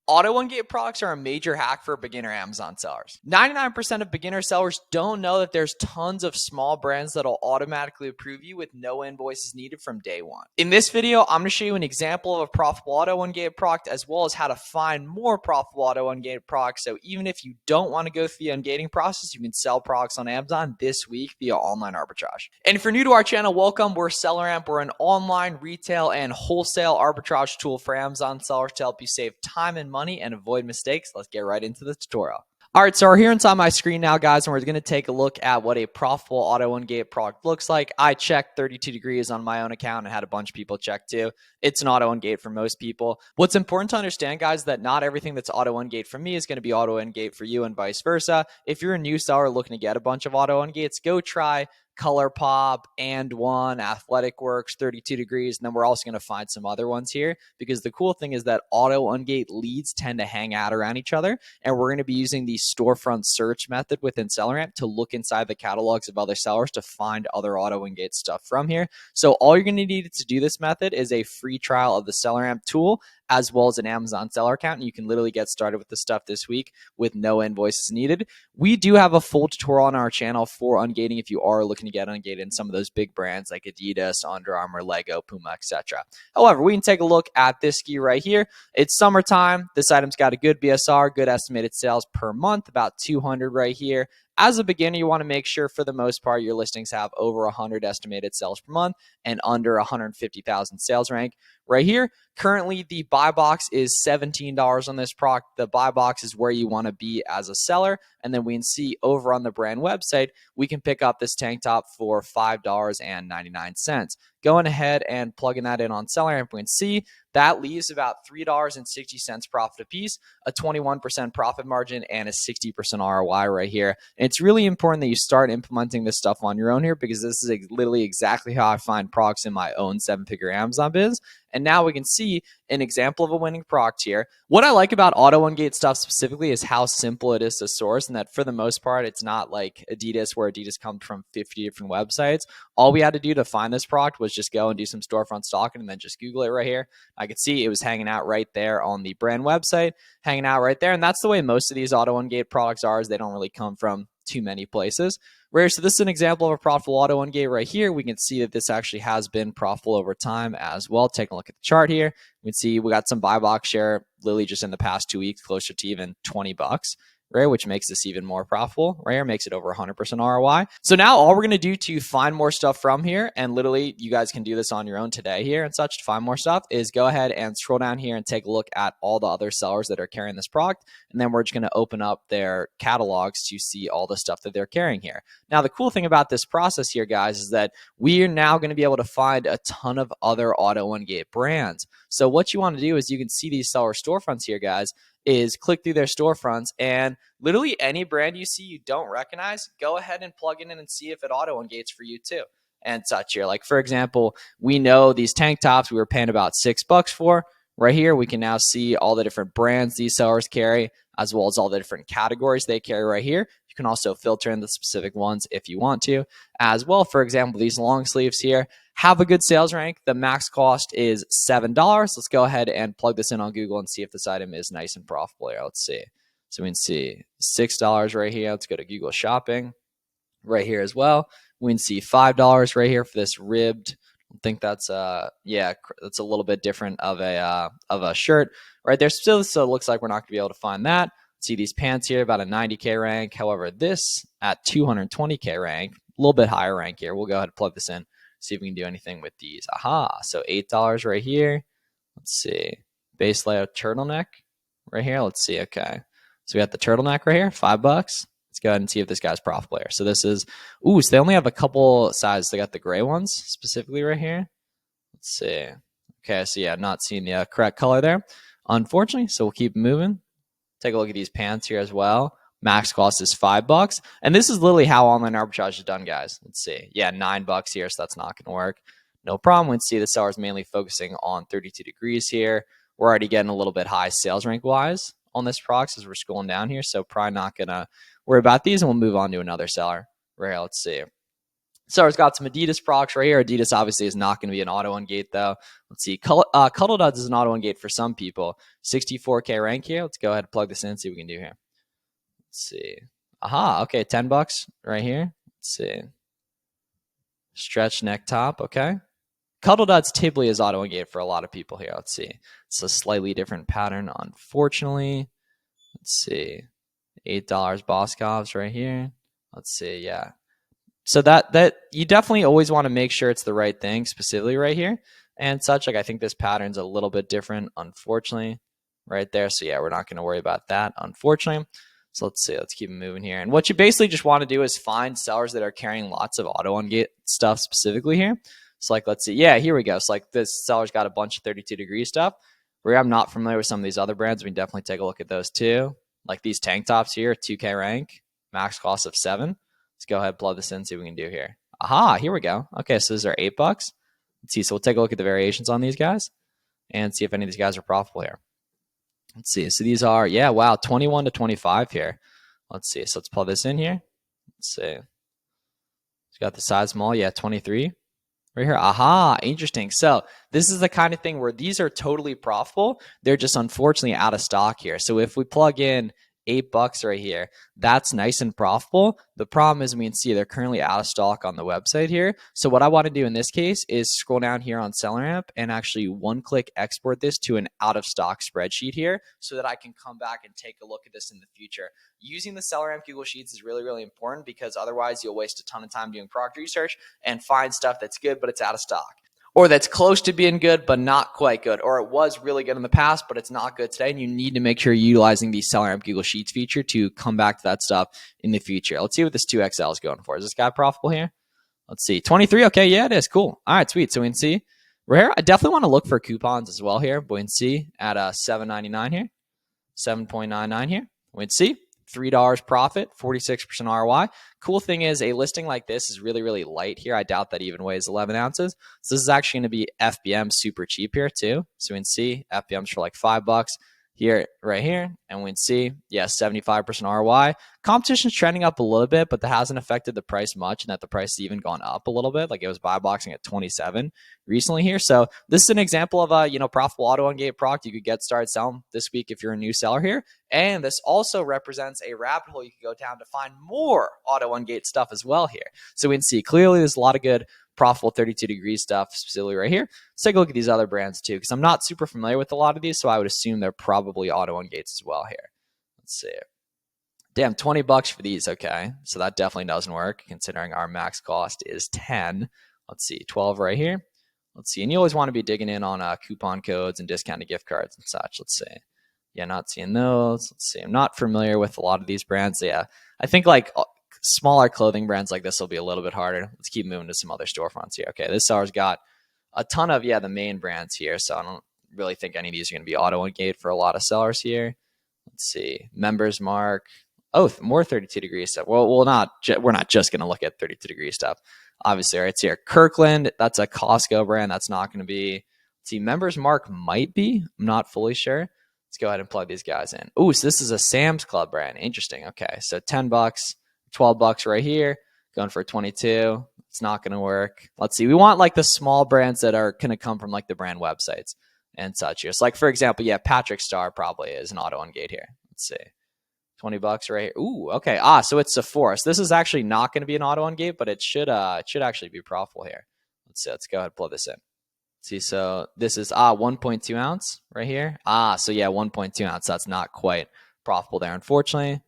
Auto-ungate products are a major hack for beginner Amazon sellers. 99% of beginner sellers don't know that there's tons of small brands that'll automatically approve you with no invoices needed from day one. In this video, I'm going to show you an example of a profitable auto-ungated product as well as how to find more profitable auto-ungated products. So even if you don't want to go through the ungating process, you can sell products on Amazon this week via online arbitrage. And if you're new to our channel, welcome. We're SellerAmp. We're an online retail and wholesale arbitrage tool for Amazon sellers to help you save time and money and avoid mistakes. Let's get right into the tutorial. All right, so we're here inside my screen now, guys, and we're going to take a look at what a profitable auto-ungated product looks like. I checked 32 degrees on my own account and had a bunch of people check too. It's an auto-ungate for most people. What's important to understand, guys, is that not everything that's auto-ungate for me is going to be auto-ungate for you and vice versa. If you're a new seller looking to get a bunch of auto-ungates, go try ColourPop, and one, Athletic Works, 32 degrees, and then we're also going to find some other ones here because the cool thing is that auto-ungate leads tend to hang out around each other, and we're going to be using the Storefront search method within SellerAmp to look inside the catalogs of other sellers to find other auto-ungate stuff from here. So all you're going to need to do this method is a free trial of the SellerAmp tool as well as an Amazon seller account, and you can literally get started with the stuff this week with no invoices needed. We do have a full tutorial on our channel for ungating if you are looking to get ungated in some of those big brands like Adidas, Under Armour, Lego, Puma, etc. However, we can take a look at this ski right here. It's summertime. This item's got a good BSR, good estimated sales per month, about 200 right here. As a beginner, you want to make sure for the most part your listings have over 100 estimated sales per month and under 150,000 sales rank. Right here, currently the buy box is $17 on this product. The buy box is where you want to be as a seller. And then we can see over on the brand website, we can pick up this tank top for $5.99. Going ahead and plugging that in on SellerAmp, we can see that leaves about $3.60 profit a piece, a 21% profit margin, and a 60% ROI right here. And it's really important that you start implementing this stuff on your own here because this is literally exactly how I find products in my own 7-figure Amazon biz. And now we can see an example of a winning product here. What I like about auto-ungate stuff specifically is how simple it is to source, and that for the most part, it's not like Adidas where Adidas comes from 50 different websites. All we had to do to find this product was just go and do some storefront stalking and then just Google it right here. I could see it was hanging out right there on the brand website, hanging out right there. And that's the way most of these auto-ungate products are, is they don't really come from too many places. Right, so this is an example of a profitable auto-ungate right here. We can see that this actually has been profitable over time as well. Take a look at the chart here. We can see we got some buy box share literally just in the past 2 weeks, closer to even 20 bucks. Right, which makes this even more profitable, right here, makes it over 100% ROI. So now all we're going to do to find more stuff from here, and literally you guys can do this on your own today here and such to find more stuff, is go ahead and scroll down here and take a look at all the other sellers that are carrying this product, and then we're just going to open up their catalogs to see all the stuff that they're carrying here. Now, the cool thing about this process here, guys, is that we are now going to be able to find a ton of other auto-ungate brands. So what you want to do is you can see these seller storefronts here, guys, is click through their storefronts, and literally any brand you see you don't recognize, go ahead and plug it in and see if it auto-ungates for you too and such here. Like, for example, we know these tank tops we were paying about $6 for. Right here, we can now see all the different brands these sellers carry, as well as all the different categories they carry right here. You can also filter in the specific ones if you want to as well. For example, these long sleeves here have a good sales rank. The max cost is $7. Let's go ahead and plug this in on Google and see if this item is nice and profitable here. Let's see. So we can see $6 right here. Let's go to Google Shopping right here as well. We can see $5 right here for this ribbed. I think that's that's a little bit different of a shirt right there. Still, so it looks like we're not going to be able to find that. See these pants here, about a 90K rank. However, this at 220K rank, a little bit higher rank here. We'll go ahead and plug this in, see if we can do anything with these. Aha, so $8 right here. Let's see, base layer turtleneck right here. Let's see, okay. So we got the turtleneck right here, $5. Let's go ahead and see if this guy's profitable here. So this is, so they only have a couple sizes. They got the gray ones specifically right here. Let's see. Okay, so yeah, not seeing the correct color there, unfortunately. So we'll keep moving. Take a look at these pants here as well. Max cost is $5. And this is literally how online arbitrage is done, guys. Let's see. Yeah, $9 here, so that's not going to work. No problem. We can see the seller's mainly focusing on 32 degrees here. We're already getting a little bit high sales rank wise on this product as we're scrolling down here. So probably not going to worry about these, and we'll move on to another seller. Right here, let's see. Seller's got some Adidas products right here. Adidas obviously is not going to be an auto-ungate though. Let's see. Cuddle Duds is an auto-ungate for some people. 64K rank here. Let's go ahead and plug this in and see what we can do here. Let's see. Aha. Okay. $10 right here. Let's see. Stretch neck top. Okay. Cuddle Duds typically is auto-ungate for a lot of people here. Let's see. It's a slightly different pattern, unfortunately. Let's see. $8 Boscovs right here. Let's see. Yeah. So that you definitely always want to make sure it's the right thing, specifically right here and such. Like I think this pattern's a little bit different, unfortunately, right there. So yeah, we're not going to worry about that, unfortunately. So let's see. Let's keep moving here. And what you basically just want to do is find sellers that are carrying lots of auto-ungate stuff specifically here. So like, let's see. Yeah, here we go. So like this seller's got a bunch of 32-degree stuff. Where I'm not familiar with some of these other brands, we can definitely take a look at those too. Like these tank tops here, 2K rank, max cost of 7. Let's go ahead and plug this in and see what we can do here. Aha, here we go. Okay, so these are $8. Let's see. So we'll take a look at the variations on these guys and see if any of these guys are profitable here. Let's see. So these are, yeah, wow, 21 to 25 here. Let's see. So let's plug this in here. Let's see. It's got the size small. Yeah, 23. Right here. Aha, interesting. So this is the kind of thing where these are totally profitable. They're just unfortunately out of stock here. So if we plug in $8 right here, that's nice and profitable. The problem is we can see they're currently out of stock on the website here. So what I want to do in this case is scroll down here on SellerAmp and actually one-click export this to an out-of-stock spreadsheet here so that I can come back and take a look at this in the future. Using the SellerAmp Google Sheets is really, really important because otherwise you'll waste a ton of time doing product research and find stuff that's good, but it's out of stock. Or that's close to being good, but not quite good. Or it was really good in the past, but it's not good today. And you need to make sure you're utilizing the SellerAmp Google Sheets feature to come back to that stuff in the future. Let's see what this 2XL is going for. Is this guy profitable here? Let's see. 23. Okay, yeah, it is. Cool. All right, sweet. So we can see right here. I definitely want to look for coupons as well here. We can see at $7.99 here, 7.99 here. We can see $3 profit, 46% ROI. Cool thing is a listing like this is really, really light here. I doubt that even weighs 11 ounces. So this is actually going to be FBM super cheap here too. So we can see FBM's for like $5 here, right here. And we can see, yeah, 75% ROI. Competition's trending up a little bit, but that hasn't affected the price much, and that the price has even gone up a little bit. Like it was buy boxing at 27 recently here. So this is an example of a, profitable auto-ungate product you could get started selling this week if you're a new seller here. And this also represents a rabbit hole you can go down to find more auto-ungate stuff as well here. So we can see clearly there's a lot of good profitable 32-degree stuff specifically right here. Let's take a look at these other brands too, because I'm not super familiar with a lot of these, so I would assume they're probably auto-ungates as well here. Let's see. Damn, $20 for these. Okay, so that definitely doesn't work considering our max cost is 10. Let's see, 12 right here. Let's see, and you always want to be digging in on coupon codes and discounted gift cards and such. Let's see. Yeah, not seeing those. Let's see. I'm not familiar with a lot of these brands. Yeah, I think like smaller clothing brands like this will be a little bit harder. Let's keep moving to some other storefronts here. Okay, this seller's got a ton of, the main brands here. So I don't really think any of these are going to be auto-ungate for a lot of sellers here. Let's see. Members Mark. Oh, more 32-degree stuff. Well, we're not just going to look at 32-degree stuff. Obviously, right? It's here. Kirkland, that's a Costco brand. That's not going to be. Let's see. Members Mark might be. I'm not fully sure. Let's go ahead and plug these guys in. Oh, so this is a Sam's Club brand. Interesting. Okay, so $10, $12 right here, going for 22. It's not going to work. Let's see. We want like the small brands that are going to come from like the brand websites and such here. So like, for example, yeah, Patrick Star probably is an auto-ungate here. Let's see. $20 right here. Ooh, okay. So it's Sephora. So this is actually not going to be an auto-ungate, but it should actually be profitable here. Let's see. Let's go ahead and pull this in. See, so this is 1.2 ounce right here. So yeah, 1.2 ounce. That's not quite profitable there, unfortunately.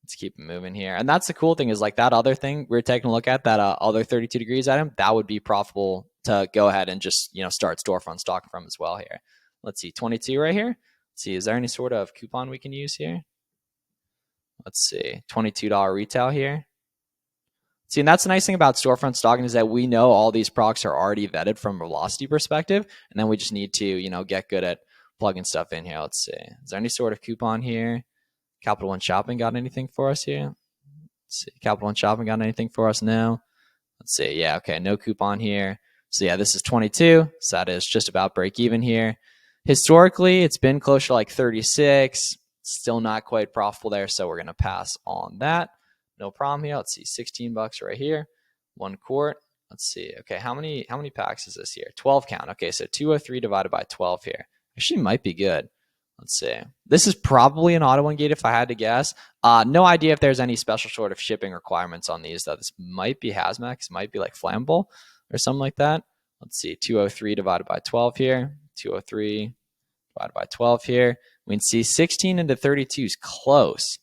Let's keep moving here. And that's the cool thing is like that other thing we're taking a look at, that other 32 degrees item, that would be profitable to go ahead and just, start storefront stocking from as well here. Let's see, 22 right here. Let's see, is there any sort of coupon we can use here? Let's see, $22 retail here. See, and that's the nice thing about storefront stocking is that we know all these products are already vetted from a velocity perspective, and then we just need to, get good at plugging stuff in here. Let's see, is there any sort of coupon here? Capital One Shopping got anything for us here? Let's see, Capital One Shopping got anything for us now? Let's see, yeah, okay, no coupon here. So yeah, this is 22, so that is just about break even here. Historically, it's been closer to like 36, still not quite profitable there, so we're going to pass on that. No problem here. Let's see, $16 right here, 1 quart. Let's see. Okay, how many packs is this here? 12 count. Okay, so 203 divided by 12 here. Actually might be good. Let's see. This is probably an auto-ungate if I had to guess. No idea if there's any special sort of shipping requirements on these, though. This might be hazmat. This might be like flammable or something like that. Let's see. 203 divided by 12 here. 203 divided by 12 here. We can see 16 into 32 is close.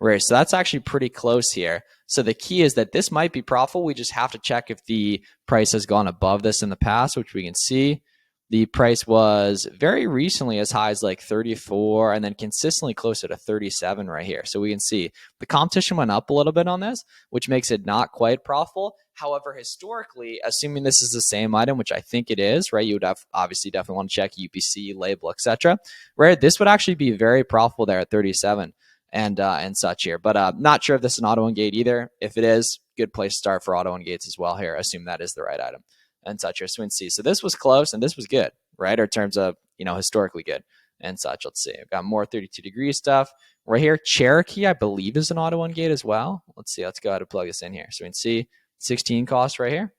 Right, so that's actually pretty close here. So the key is that this might be profitable. We just have to check if the price has gone above this in the past, which we can see. The price was very recently as high as like 34 and then consistently closer to 37 right here. So we can see the competition went up a little bit on this, which makes it not quite profitable. However, historically, assuming this is the same item, which I think it is, right? You would have obviously definitely want to check UPC, label, etc. Right? This would actually be very profitable there at 37 and such here. But not sure if this is an auto-ungate either. If it is, good place to start for auto-ungates as well here. Assume that is the right item and such here. So we can see. So this was close and this was good, right? Or in terms of, historically good and such. Let's see. I've got more 32 degree stuff right here. Cherokee, I believe, is an auto-ungate as well. Let's see. Let's go ahead and plug this in here. So we can see 16 cost right here.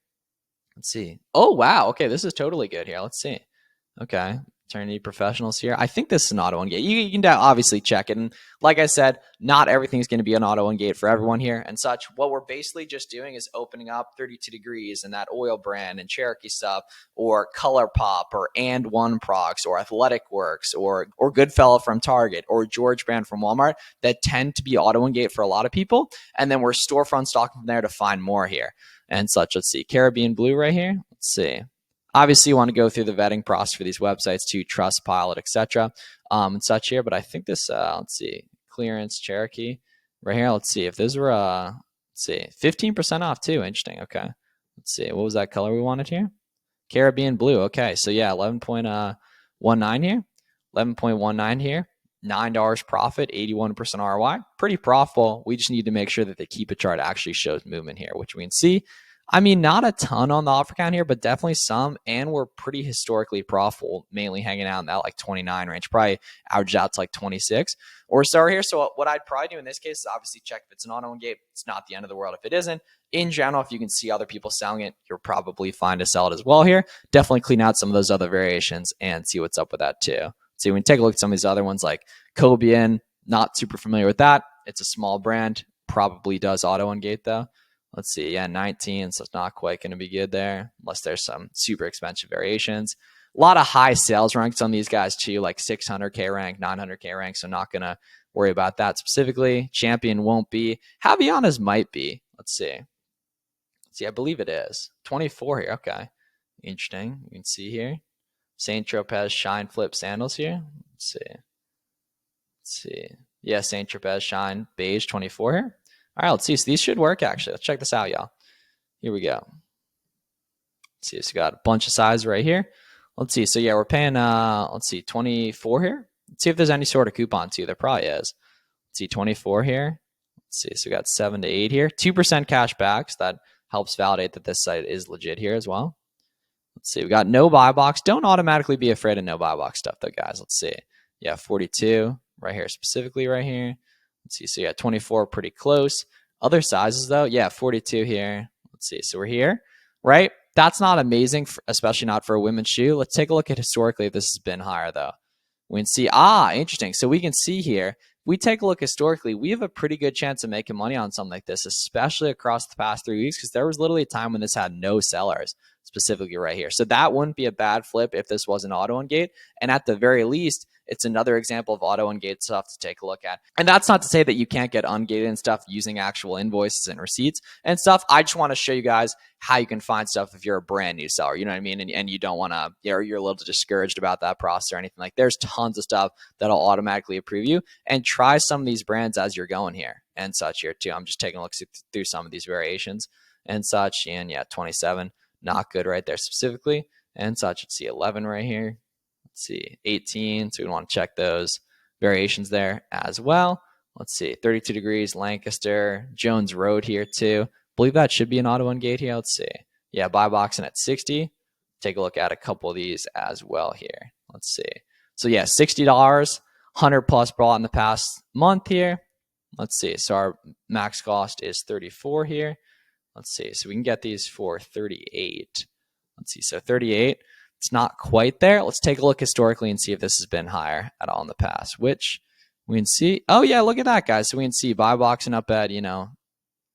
Let's see. Oh, wow. Okay, this is totally good here. Let's see. Okay. Eternity professionals here. I think this is an auto-ungate. You can obviously check it. And like I said, not everything is going to be an auto-ungate for everyone here and such. What we're basically just doing is opening up 32 degrees and that oil brand and Cherokee stuff or ColourPop or And One Procs or Athletic Works or Goodfella from Target or George Brand from Walmart that tend to be auto-ungate for a lot of people. And then we're storefront stocking from there to find more here and such. Let's see. Caribbean Blue right here. Let's see. Obviously, you want to go through the vetting process for these websites to Trustpilot, etc. And such here. But I think this, let's see, clearance Cherokee right here. Let's see if those were, let's see, 15% off too. Interesting. Okay. Let's see. What was that color we wanted here? Caribbean Blue. Okay. So yeah, 11.19 here. 11.19 here. $9 profit, 81% ROI. Pretty profitable. We just need to make sure that the Keep It chart actually shows movement here, which we can see. I mean, not a ton on the offer count here, but definitely some. And we're pretty historically profitable, mainly hanging out in that like 29 range, probably average out to like 26 or so here. So what I'd probably do in this case is obviously check if it's an auto-ungate. It's not the end of the world if it isn't. In general, if you can see other people selling it, you're probably fine to sell it as well here. Definitely clean out some of those other variations and see what's up with that too. See, when you take a look at some of these other ones like Cobian, not super familiar with that. It's a small brand, probably does auto-ungate though. Let's see. Yeah, 19, so it's not quite going to be good there unless there's some super expensive variations. A lot of high sales ranks on these guys too, like 600K rank, 900K rank, so not going to worry about that specifically. Champion won't be. Havaianas might be. Let's see. I believe it is. 24 here. Okay. Interesting. You can see here. Saint Tropez Shine Flip Sandals here. Let's see. Yeah, Saint Tropez Shine Beige 24 here. All right, let's see. So these should work, actually. Let's check this out, y'all. Here we go. Let's see. So we got a bunch of sizes right here. Let's see. So, yeah, we're paying, let's see, 24 here. Let's see if there's any sort of coupon, too. There probably is. Let's see, 24 here. Let's see. So we got 7 to 8 here. 2% cash back. So that helps validate that this site is legit here as well. Let's see. We got no buy box. Don't automatically be afraid of no buy box stuff, though, guys. Let's see. Yeah, 42 right here, specifically right here. Let's see. So yeah, 24, pretty close. Other sizes though, yeah, 42 here. Let's see. So we're here, right? That's not amazing, especially not for a women's shoe. Let's take a look at historically if this has been higher though. We can see, interesting. So we can see here, if we take a look historically, we have a pretty good chance of making money on something like this, especially across the past 3 weeks, because there was literally a time when this had no sellers, specifically right here. So that wouldn't be a bad flip if this was an auto-ungate. And at the very least, it's another example of auto-ungate stuff to take a look at. And that's not to say that you can't get ungated and stuff using actual invoices and receipts and stuff. I just want to show you guys how you can find stuff if you're a brand new seller, you know what I mean? And you don't want to, you're a little discouraged about that process or anything. Like there's tons of stuff that'll automatically approve you, and try some of these brands as you're going here and such here too. I'm just taking a look through some of these variations and such. And yeah, 27, not good right there specifically and such. Let's see 11 right here. Let's see 18. So we want to check those variations there as well. Let's see 32 degrees, Lancaster, Jones Road here too. Believe that should be an auto-ungate here. Let's see. Yeah, buy boxing at 60. Take a look at a couple of these as well here. Let's see. So yeah, $60, 100 plus bought in the past month here. Let's see. So our max cost is 34 here. Let's see. So we can get these for 38. Let's see. So 38. It's not quite there. Let's take a look historically and see if this has been higher at all in the past, which we can see. Oh, yeah, look at that, guys. So we can see buy boxing up at,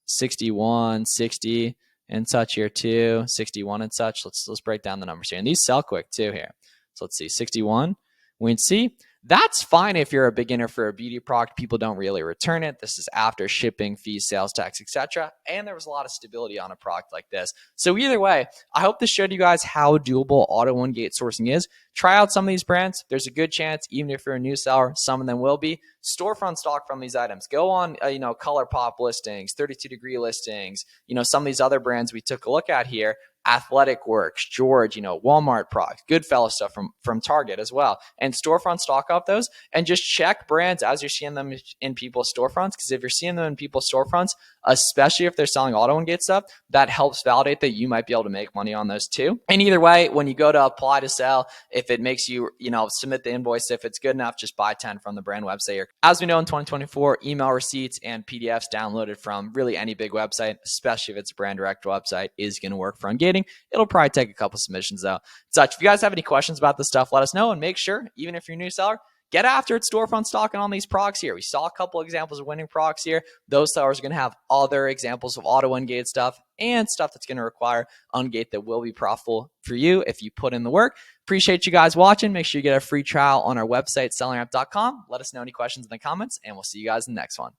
61, 60 and such here too, 61 and such. Let's break down the numbers here. And these sell quick too here. So let's see, 61. We can see that's fine if you're a beginner for a beauty product. People don't really return it. This is after shipping, fees, sales tax, etc. And there was a lot of stability on a product like this. So either way, I hope this showed you guys how doable auto-ungate sourcing is. Try out some of these brands. There's a good chance, even if you're a new seller, some of them will be. Storefront stock from these items. Go on, ColourPop listings, 32-degree listings, some of these other brands we took a look at here. Athletic Works, George, Walmart products, Goodfellas stuff from Target as well. And Storefront stock up those and just check brands as you're seeing them in people's storefronts. Because if you're seeing them in people's storefronts, especially if they're selling auto-ungate stuff, that helps validate that you might be able to make money on those too. And either way, when you go to apply to sell, if it makes you, submit the invoice, if it's good enough, just buy 10 from the brand website. As we know, in 2024, email receipts and PDFs downloaded from really any big website, especially if it's a brand direct website, is going to work for ungating. It'll probably take a couple submissions though. Such, if you guys have any questions about this stuff, let us know, and make sure, even if you're a new seller, get after it. Storefront stocking on these products here. We saw a couple examples of winning products here. Those sellers are going to have other examples of auto-ungate stuff and stuff that's going to require ungate that will be profitable for you if you put in the work. Appreciate you guys watching. Make sure you get a free trial on our website, selleramp.com. Let us know any questions in the comments, and we'll see you guys in the next one.